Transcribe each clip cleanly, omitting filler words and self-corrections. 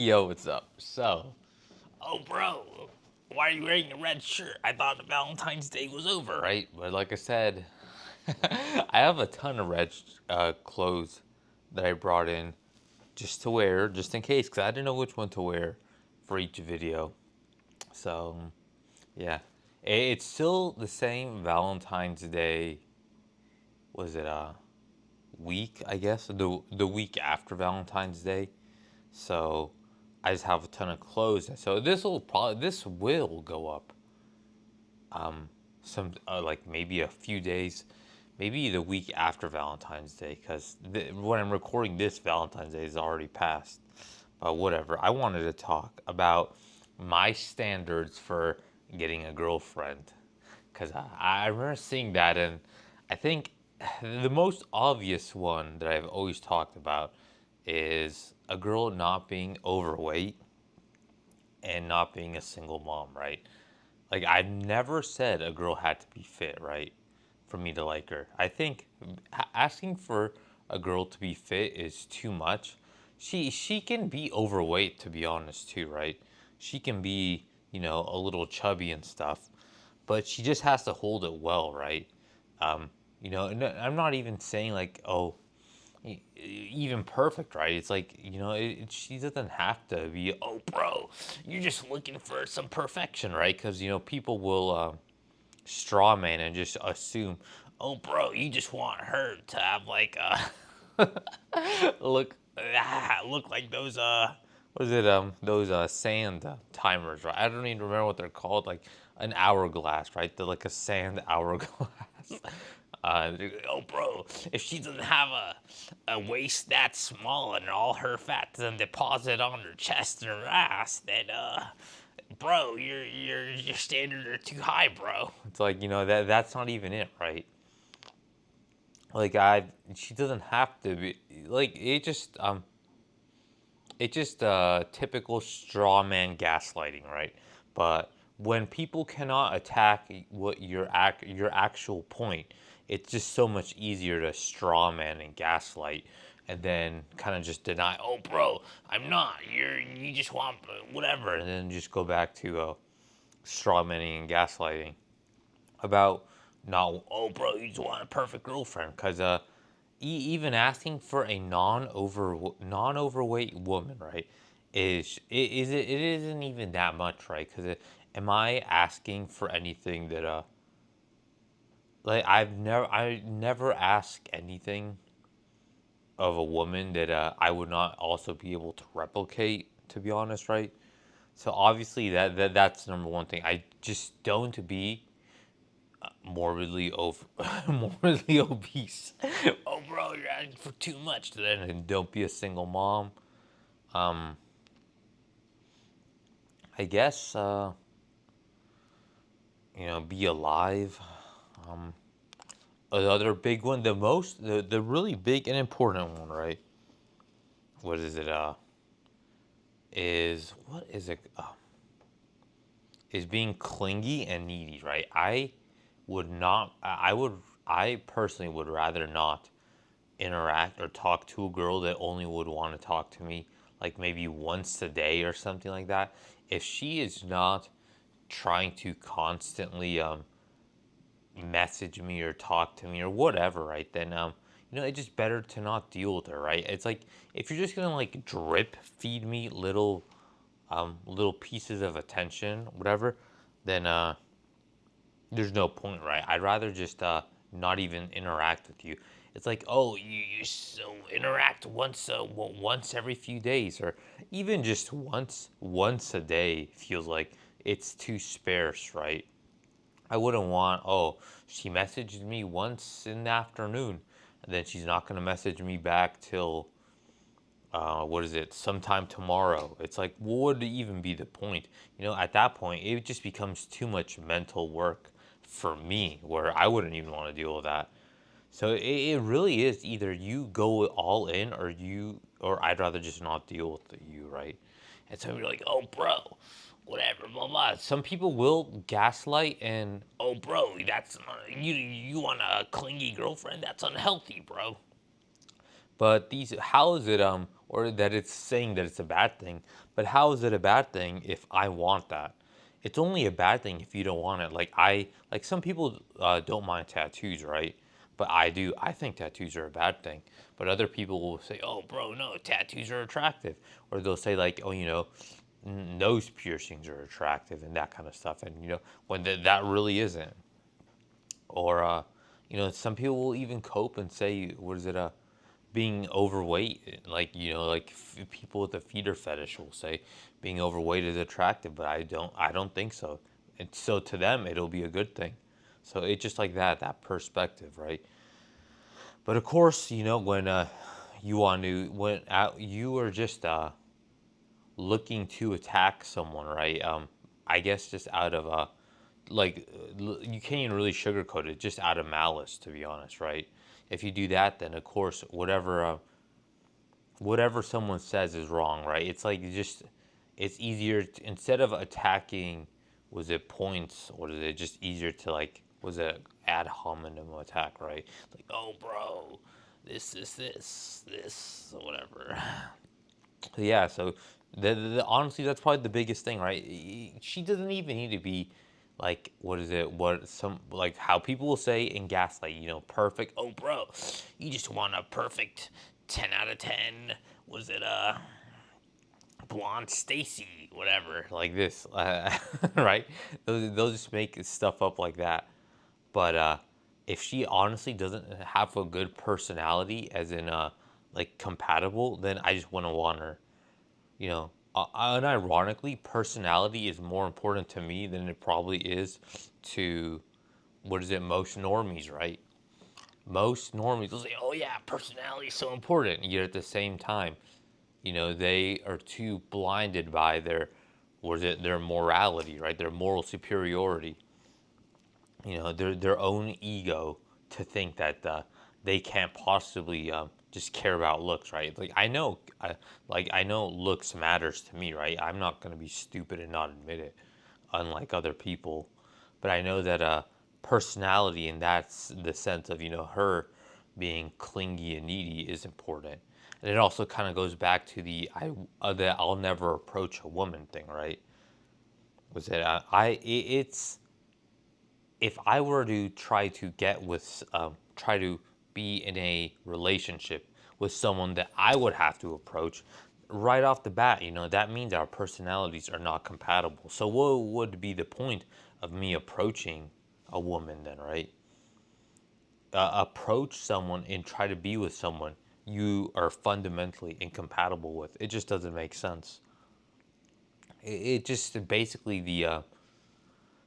Yo, what's up? Oh, bro, why are you wearing a red shirt? I thought Valentine's Day was over, right? But like I said, I have a ton of red clothes that I brought in just to wear, just in case, because I didn't know which one to wear for each video. So, yeah. It's still the same Valentine's Day. Was it a week, I guess? The week after Valentine's Day. So I just have a ton of clothes. So this will go up some like maybe a few days, maybe the week after Valentine's Day, because when I'm recording this, Valentine's Day is already passed. But whatever. I wanted to talk about my standards for getting a girlfriend, because I remember seeing that, and I think the most obvious one that I've always talked about is a girl not being overweight and not being a single mom, right? Like, I never said a girl had to be fit, right? For me to like her. I think asking for a girl to be fit is too much. She can be overweight, to be honest, too, right? She can be, a little chubby and stuff, but she just has to hold it well, right? And I'm not even saying like, oh, even perfect, right? It's like, she doesn't have to be, oh, bro, you're just looking for some perfection, right? Because, people will straw man and just assume, oh, bro, you just want her to have like look like those what is it those sand timers, right? I don't even remember what they're called, like an hourglass, right? They're like a sand hourglass. Oh, bro, if she doesn't have a waist that small and all her fat doesn't deposit on her chest and her ass, then bro, your standards are too high, bro. It's like, that's not even it, right? Like, she doesn't have to be like, it just typical straw man gaslighting, right? But when people cannot attack what your actual point, it's just so much easier to straw man and gaslight, and then kind of just deny. Oh, bro, I'm not. You just want whatever, and then just go back to straw manning and gaslighting about not. Oh, bro, you just want a perfect girlfriend, because even asking for a non overweight woman, right? It isn't even that much, right? Because am I asking for anything that like I never ask anything of a woman that I would not also be able to replicate, to be honest, right? So obviously that's number one thing. I just don't be morbidly over morbidly obese. Oh, bro, you're asking for too much. Then don't be a single mom. Um, I guess be alive. Um, Another big one, the really big and important one, right? What is it? Is what is it? Is being clingy and needy, right? I personally would rather not interact or talk to a girl that only would want to talk to me like maybe once a day or something like that. If she is not trying to constantly message me or talk to me or whatever, right? Then it's just better to not deal with her, right? It's like if you're just gonna like drip feed me little pieces of attention, whatever, then there's no point, right? I'd rather just not even interact with you. It's like, oh, you so interact once every few days, or even just once a day feels like it's too sparse, right? I wouldn't want, oh, she messaged me once in the afternoon, and then she's not gonna message me back till what is it, sometime tomorrow. It's like, what would even be the point? At that point, it just becomes too much mental work for me, where I wouldn't even want to deal with that. So it really is either you go all in, or I'd rather just not deal with you, right? And so you're like, oh, bro, whatever, blah blah. Some people will gaslight and, oh, bro, you want a clingy girlfriend? That's unhealthy, bro. But these, how is it or that it's saying that it's a bad thing? But how is it a bad thing if I want that? It's only a bad thing if you don't want it. Like some people don't mind tattoos, right? But I do. I think tattoos are a bad thing. But other people will say, "Oh, bro, no, tattoos are attractive," or they'll say like, "Oh, nose piercings are attractive and that kind of stuff," and when that really isn't. Or some people will even cope and say, what is it, being overweight, like people with a feeder fetish will say being overweight is attractive, but I don't think so. And so to them it'll be a good thing. So it's just like that perspective, right? But of course, when you want to when out you are just looking to attack someone, right? I guess just out of you can't even really sugarcoat it, just out of malice, to be honest, right? If you do that, then of course whatever someone says is wrong, right? It's like it's easier instead of attacking, was it points, or is it just easier to like, was it ad hominem attack, right? Like, oh, bro, this, whatever. Yeah, so honestly, that's probably the biggest thing, right? She doesn't even need to be like, what is it? What some like how people will say in Gaslight, perfect. Oh, bro, you just want a perfect 10 out of 10. Was it blonde Stacy, whatever, like this, right? They'll just make stuff up like that. But if she honestly doesn't have a good personality, as in like compatible, then I just wouldn't want her. Unironically, personality is more important to me than it probably is to, what is it, most normies, right? Most normies will say, "Oh yeah, personality is so important." Yet at the same time, they are too blinded by their, what is it, their morality, right? Their moral superiority, their own ego, to think that they can't possibly just care about looks, right? Like I know looks matters to me, right? I'm not gonna be stupid and not admit it, unlike other people. But I know that personality, and that's the sense of her being clingy and needy, is important. And it also kind of goes back to the I'll never approach a woman thing, right? Was it it's, if I were to try to try to be in a relationship with someone that I would have to approach right off the bat, that means our personalities are not compatible. So what would be the point of me approaching a woman then, right? Approach someone and try to be with someone you are fundamentally incompatible with. It just doesn't make sense. It just basically the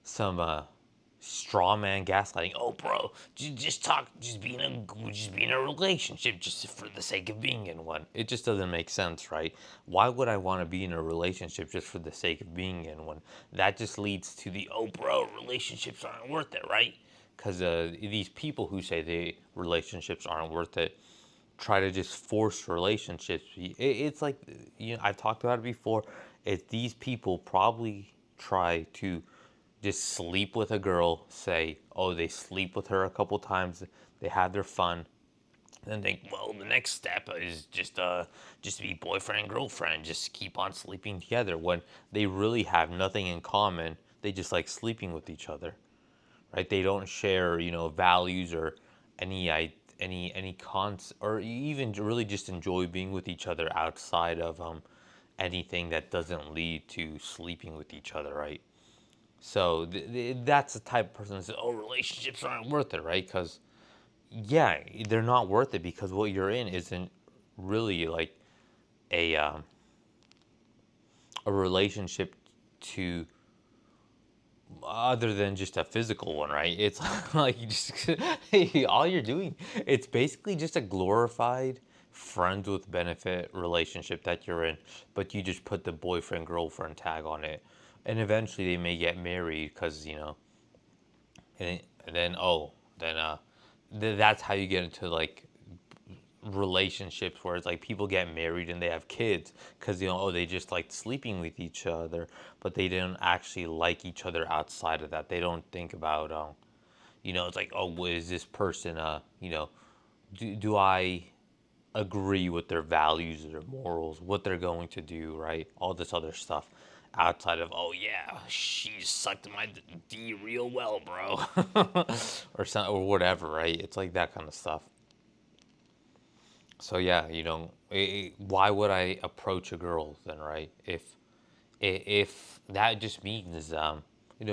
some straw man gaslighting. Oh, bro, just talk, just be in a relationship just for the sake of being in one. It just doesn't make sense, right? Why would I want to be in a relationship just for the sake of being in one? That just leads to the, oh, bro, relationships aren't worth it, right? Because these people who say the relationships aren't worth it try to just force relationships. It's like, I've talked about it before. If these people probably try to just sleep with a girl, say, oh, they sleep with her a couple times, they have their fun, and think, well, the next step is just be boyfriend and girlfriend, just keep on sleeping together, when they really have nothing in common. They just like sleeping with each other, right? They don't share, values, or any cons, or even really just enjoy being with each other outside of anything that doesn't lead to sleeping with each other, right? So that's the type of person that says, "Oh, relationships aren't worth it," right? Because yeah, they're not worth it because what you're in isn't really like a um, a relationship to, other than just a physical one, right? It's like you just all you're doing. It's basically just a glorified friends with benefit relationship that you're in, but you just put the boyfriend girlfriend tag on it, and eventually they may get married because and then that's how you get into like relationships where it's like people get married and they have kids because they just like sleeping with each other, but they didn't actually like each other outside of that. They don't think about it's like, oh, is this person do I agree with their values, their morals, what they're going to do, right? All this other stuff outside of, oh yeah, she sucked my D real well, bro, or some, or whatever, right? It's like that kind of stuff. So yeah, why would I approach a girl then, right? If that just means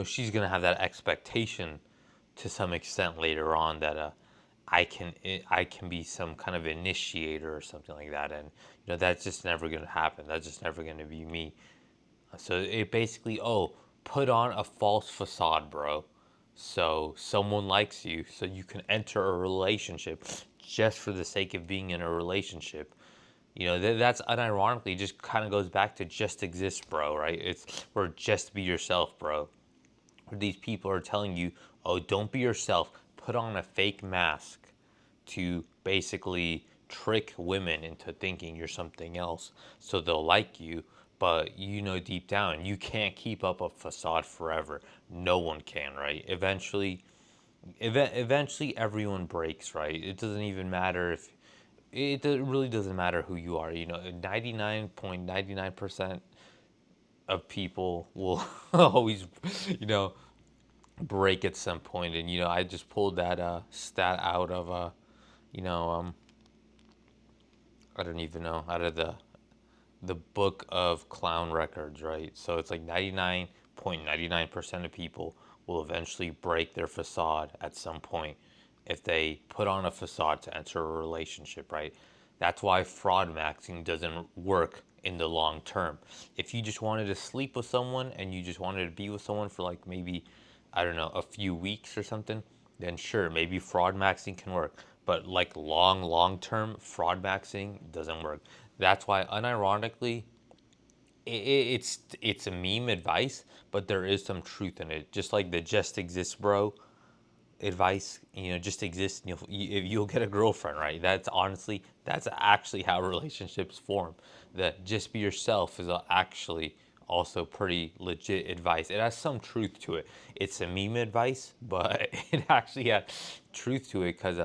she's gonna have that expectation to some extent later on that I can be some kind of initiator or something like that, and that's just never gonna happen. That's just never gonna be me. So it basically, put on a false facade, bro. So someone likes you, so you can enter a relationship just for the sake of being in a relationship. That's unironically just kind of goes back to just exist, bro, right? It's or just be yourself, bro. These people are telling you, oh, don't be yourself. Put on a fake mask to basically trick women into thinking you're something else so they'll like you. But deep down, you can't keep up a facade forever. No one can, right? Eventually, everyone breaks, right? It doesn't even matter if really doesn't matter who you are. 99.99% of people will always, you know, break at some point. And I just pulled that stat out of you know, um, I don't even know out of the book of clown records, right? So it's like 99.99% of people will eventually break their facade at some point if they put on a facade to enter a relationship, right? That's why fraud maxing doesn't work in the long term. If you just wanted to sleep with someone and you just wanted to be with someone for like maybe, I don't know, a few weeks or something, then sure, maybe fraud maxing can work. But like long term, fraud maxing doesn't work. That's why, unironically, it's a meme advice, but there is some truth in it. Just like the "just exist, bro" advice, just exist, and you'll get a girlfriend, right? That's actually how relationships form. That just be yourself is actually also pretty legit advice. It has some truth to it. It's a meme advice, but it actually has truth to it because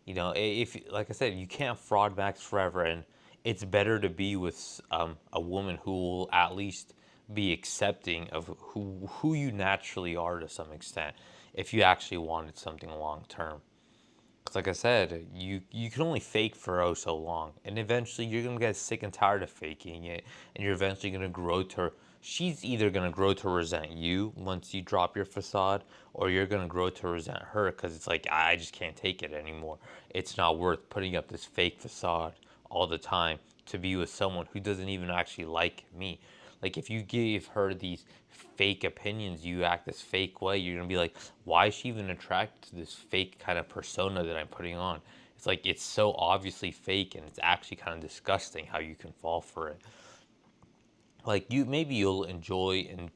if like I said, you can't fraud max forever, and it's better to be with a woman who will at least be accepting of who you naturally are to some extent if you actually wanted something long term. Because like I said, you can only fake for oh so long, and eventually you're gonna get sick and tired of faking it, and you're eventually gonna grow to. She's either gonna grow to resent you once you drop your facade, or you're gonna grow to resent her because it's like I just can't take it anymore. It's not worth putting up this fake facade all the time to be with someone who doesn't even actually like me. Like if you give her these fake opinions, you act this fake way, you're gonna be like, why is she even attracted to this fake kind of persona that I'm putting on? It's like it's so obviously fake, and it's actually kind of disgusting how you can fall for it. Like maybe you'll enjoy and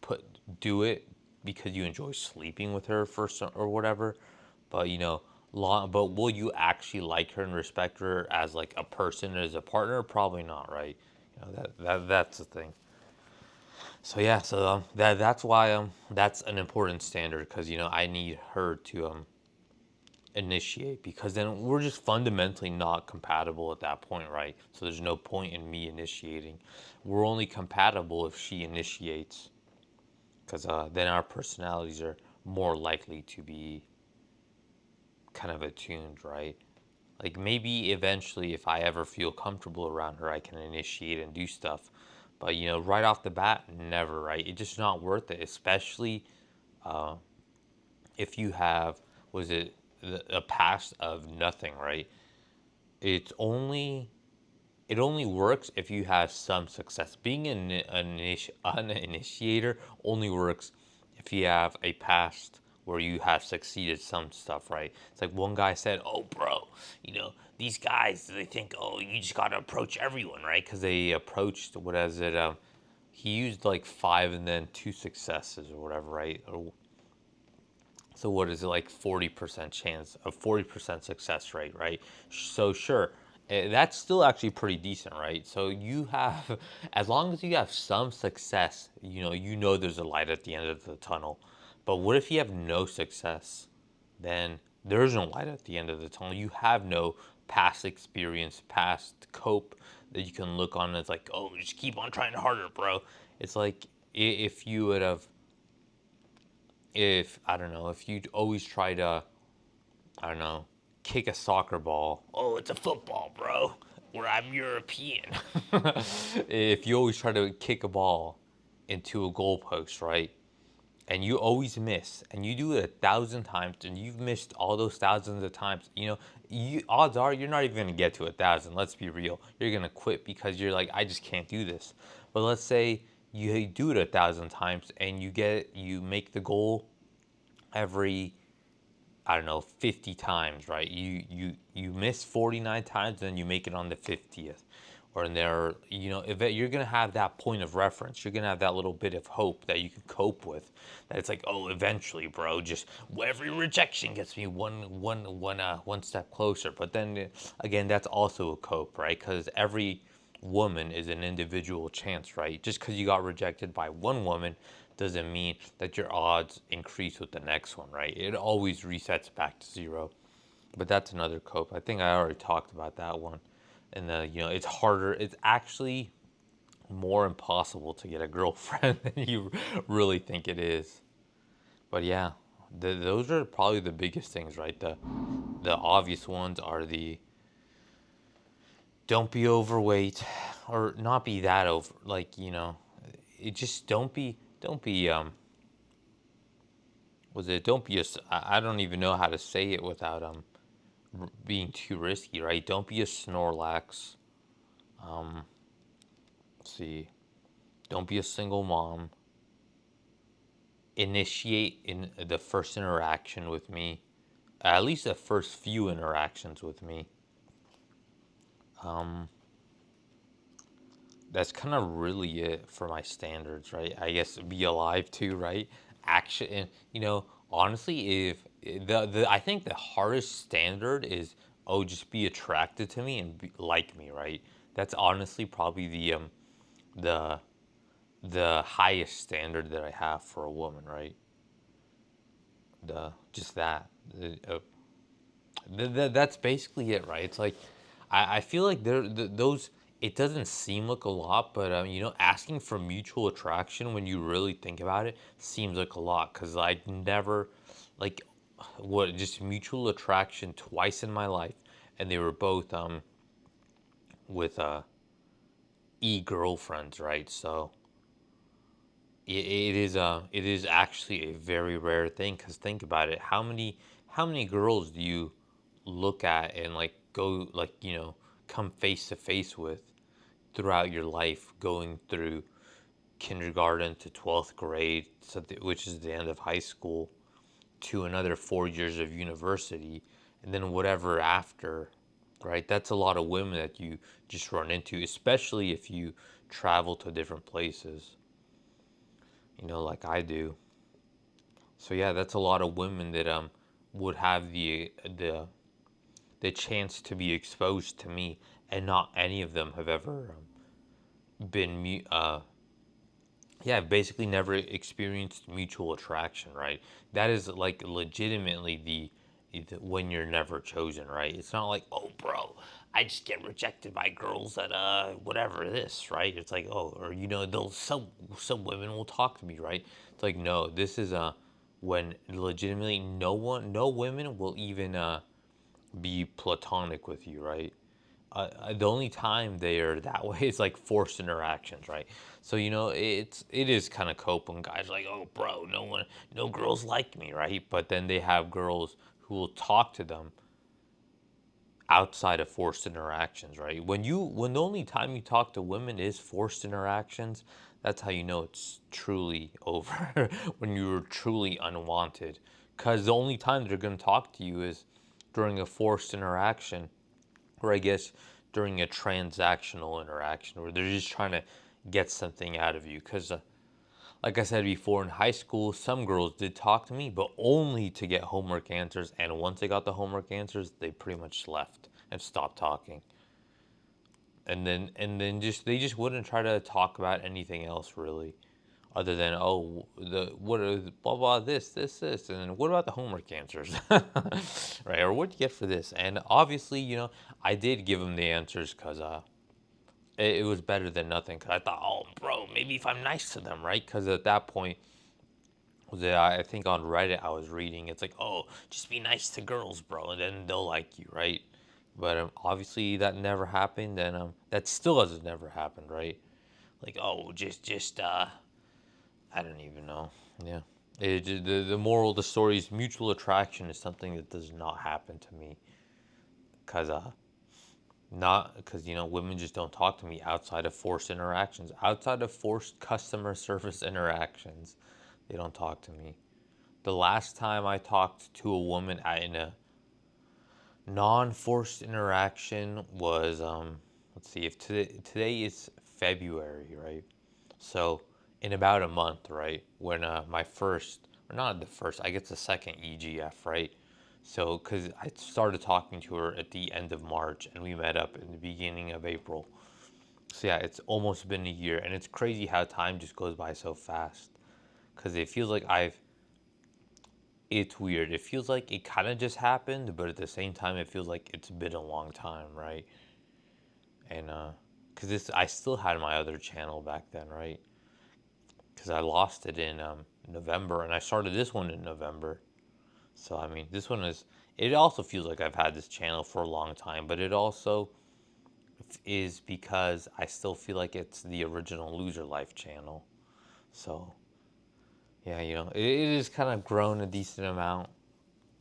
do it because you enjoy sleeping with her first or whatever, but but will you actually like her and respect her as like a person, as a partner? Probably not, right? That's the thing. So yeah, so that's why that's an important standard because I need her to initiate, because then we're just fundamentally not compatible at that point, right? So there's no point in me initiating. We're only compatible if she initiates, because then our personalities are more likely to be kind of attuned, right? Like maybe eventually, if I ever feel comfortable around her, I can initiate and do stuff. But right off the bat, never, right? It's just not worth it, especially if you have, was it a past of nothing, right? It's only it only works if you have some success. Being an initiator only works if you have a past where you have succeeded some stuff, right? It's like one guy said, "Oh, bro, these guys they think, oh, you just gotta approach everyone, right? Because they approached what is it? He used like five and then two successes or whatever, right? So what is it, like 40% chance of 40% success rate, right? So sure, that's still actually pretty decent, right? So you have, as long as you have some success, there's a light at the end of the tunnel. But what if you have no success? Then there's no light at the end of the tunnel. You have no past experience, past cope that you can look on. And it's like, oh, just keep on trying harder, bro. It's like if you would have, if I don't know, if you'd always try to, I don't know, kick a soccer ball. Oh, it's a football, bro. Where I'm European. If you always try to kick a ball into a goalpost, right? And you always miss, and you do it 1,000 times, and you've missed all those thousands of times. Odds are you're not even gonna get to 1,000. Let's be real. You're gonna quit because you're like, I just can't do this. But let's say you do it 1,000 times, and you make the goal every, I don't know, 50 times, right? You miss 49 times, then you make it on the 50th. Or in there, if you're going to have that point of reference, you're going to have that little bit of hope that you can cope with. That it's like, oh, eventually, bro, just every rejection gets me one step closer. But then again, that's also a cope, right? Because every woman is an individual chance, right? Just because you got rejected by one woman doesn't mean that your odds increase with the next one, right? It always resets back to zero. But that's another cope. I think I already talked about that one. And it's harder. It's actually more impossible to get a girlfriend than you really think it is. But yeah, those are probably the biggest things, right? The obvious ones are the don't be overweight, or not be that over, like, it just don't be was it don't be a I don't even know how to say it without being too risky, right? Don't be a Snorlax. Let's see, don't be a single mom. Initiate in the first interaction with me, at least the first few interactions with me. That's kind of really it for my standards, right? I guess be alive too, right? Action, and honestly, if the I think the hardest standard is, oh, just be attracted to me and like me, right? That's honestly probably the the highest standard that I have for a woman, right? The just that. That's basically it, right? It's like I feel like those. It doesn't seem like a lot, but asking for mutual attraction when you really think about it seems like a lot. Cause I never, like, what just mutual attraction twice in my life, and they were both with girlfriends, right? So it is actually a very rare thing. Cause think about it, how many girls do you look at and like go like come face to face with throughout your life, going through kindergarten to 12th grade, so which is the end of high school, to another 4 years of university, and then whatever after, right? That's a lot of women that you just run into, especially if you travel to different places, like I do. So yeah, that's a lot of women that would have the chance to be exposed to me, and not any of them have ever been yeah, I've basically never experienced mutual attraction, right? That is like legitimately when you're never chosen, right? It's not like, oh, bro, I just get rejected by girls at whatever this, right? It's like, oh, or they'll some women will talk to me, right? It's like, no, this is when legitimately no women will even be platonic with you, right? The only time they are that way is like forced interactions, right? So it is kind of cope when guys are like, oh, bro, no girls like me, right? But then they have girls who will talk to them outside of forced interactions, right? When the only time you talk to women is forced interactions, that's how you know it's truly over. When you're truly unwanted, because the only time they're going to talk to you is during a forced interaction, or I guess during a transactional interaction, where they're just trying to get something out of you. Because, like I said before, in high school, some girls did talk to me, but only to get homework answers. And once they got the homework answers, they pretty much left and stopped talking. And then just they just wouldn't try to talk about anything else really. other than, oh, the what are blah blah this, and then what about the homework answers, right? Or what do you get for this? And obviously, I did give them the answers because it was better than nothing. Because I thought, oh, bro, maybe if I'm nice to them, right? Because at that point, I think on Reddit I was reading, it's like, oh, just be nice to girls, bro, and then they'll like you, right? But obviously that never happened, and that still has never happened, right? Like, oh, just I don't even know. Yeah. The moral of the story is mutual attraction is something that does not happen to me. Because, not because, women just don't talk to me outside of forced interactions. Outside of forced customer service interactions, they don't talk to me. The last time I talked to a woman in a non-forced interaction was, let's see, if today is February, right? So in about a month, right, when my first, or not the first, I guess the second EGF, right? So because I started talking to her at the end of March and we met up in the beginning of April. So yeah, it's almost been a year, and it's crazy how time just goes by so fast. Because it feels like it's weird. It feels like it kind of just happened, but at the same time, it feels like it's been a long time, right? And because I still had my other channel back then, right? Because I lost it in November, and I started this one in November. So I mean, this one is. It also feels like I've had this channel for a long time, but it also is because I still feel like it's the original Loser Life channel. So yeah, it has kind of grown a decent amount.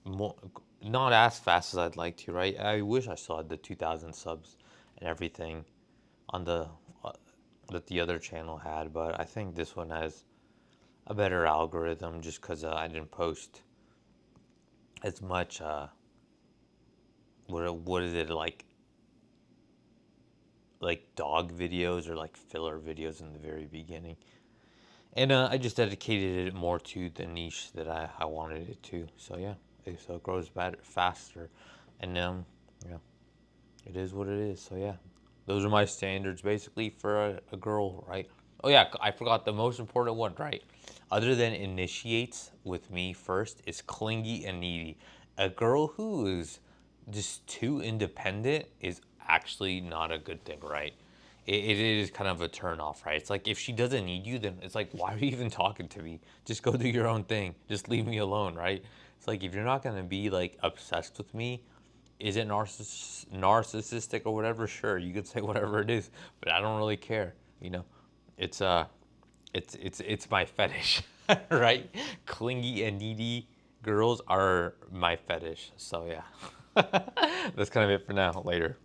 More, not as fast as I'd like to, right? I wish I still had the 2,000 subs and everything on the that the other channel had, but I think this one has a better algorithm just because I didn't post as much. What is it like dog videos or like filler videos in the very beginning, and I just dedicated it more to the niche that I wanted it to. So yeah, so it grows better faster, and yeah, it is what it is. So yeah, those are my standards basically for a girl, right? Oh yeah, I forgot the most important one, right? Other than initiates with me first is clingy and needy. A girl who is just too independent is actually not a good thing, right? It is kind of a turn off, right? It's like if she doesn't need you, then it's like, why are you even talking to me? Just go do your own thing. Just leave me alone, right? It's like if you're not gonna be like obsessed with me, is it narcissistic or whatever? Sure, you could say whatever it is, but I don't really care. It's it's my fetish, right? Clingy and needy girls are my fetish. So yeah, that's kind of it for now. Later.